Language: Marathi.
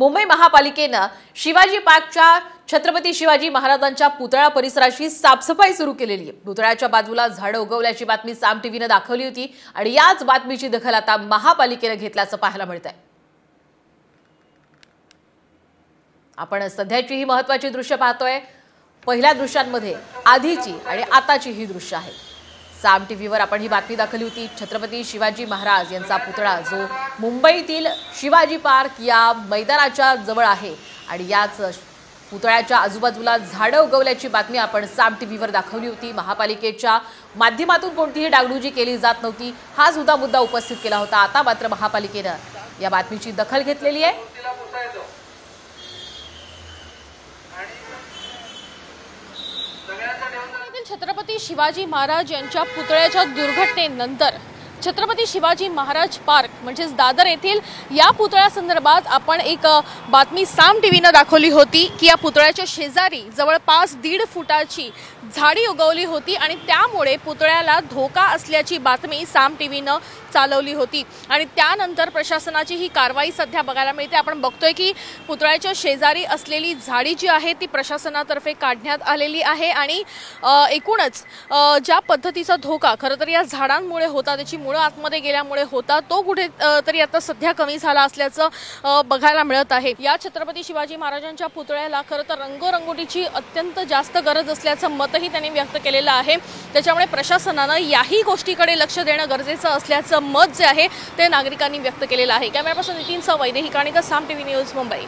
मुंबई महापालिकेनं शिवाजी पार्कच्या छत्रपती शिवाजी महाराजांच्या पुतळा परिसराची साफसफाई सुरू केलेली आहे। पुतळ्याच्या बाजूला झाडं उगवल्याची बातमी साम टीव्हीने दाखवली होती आणि याच बातमीची दखल आता महापालिकेने घेतल्याचं पाहायला मिळतंय। आपण सध्याची ही महत्त्वाची दृश्य पाहतोय। पहिल्या दृश्यांमध्ये आधीची आणि आताची ही दृश्य आहे। साम टीव्हीवर आपण ही बातमी दाखवली होती। छत्रपती शिवाजी महाराज यांचा पुतळा जो मुंबईतील शिवाजी पार्क या मैदानाच्या जवळ आहे आणि याच पुतळ्याच्या आजूबाजूला झाडं उगवल्याची बातमी आपण साम टीव्हीवर दाखवली होती। महापालिकेच्या माध्यमातून कोणतीही डागडुजी केली जात नव्हती हा सुद्धा मुद्दा उपस्थित केला होता। आता मात्र महापालिकेने या बातमीची दखल घेतलेली आहे। छत्रपती शिवाजी महाराज यांच्या पुतळ्याच्या दुर्घटनेनंतर छत्रपती शिवाजी महाराज पार्क म्हणजेच दादर येथील या पुतळ्यासंदर्भात आपण एक बातमी साम टीव्हीने दाखवली होती की या पुतळ्याच्या शेजारी जवळपास 1.5 फुटाची झाडी उगवली होती आणि त्यामुळे पुतळ्याला धोका असल्याची बातमी साम टीव्हीने चालवली होती आणि त्यानंतर प्रशासनाची ही कारवाई सध्या बघायला मिळते। आपण बघतोय की पुतळ्याच्या शेजारी असलेली झाडी जी आहे ती प्रशासनातर्फे काढण्यात आलेली आहे आणि एकूणच ज्या पद्धतीचा धोका खरं तर या झाडांमुळे होता, त्याची मुळं आतमध्ये गेल्यामुळे होता, तो कुठे तरी आता सध्या कमी झाला असल्याचं बघायला मिळत आहे। या छत्रपती शिवाजी महाराजांच्या पुतळ्याला खरं तर रंगरंगोटीची अत्यंत जास्त गरज असल्याचं मतही त्यांनी व्यक्त केलेलं आहे। त्याच्यामुळे प्रशासनानं याही गोष्टीकडे लक्ष देणं गरजेचं असल्याचं मत जे आहे ते नागरिकांनी व्यक्त केलेलं आहे। कॅमेरापर्सन नितीन सह वैदेही काणेकर, साम टीव्ही न्यूज, मुंबई।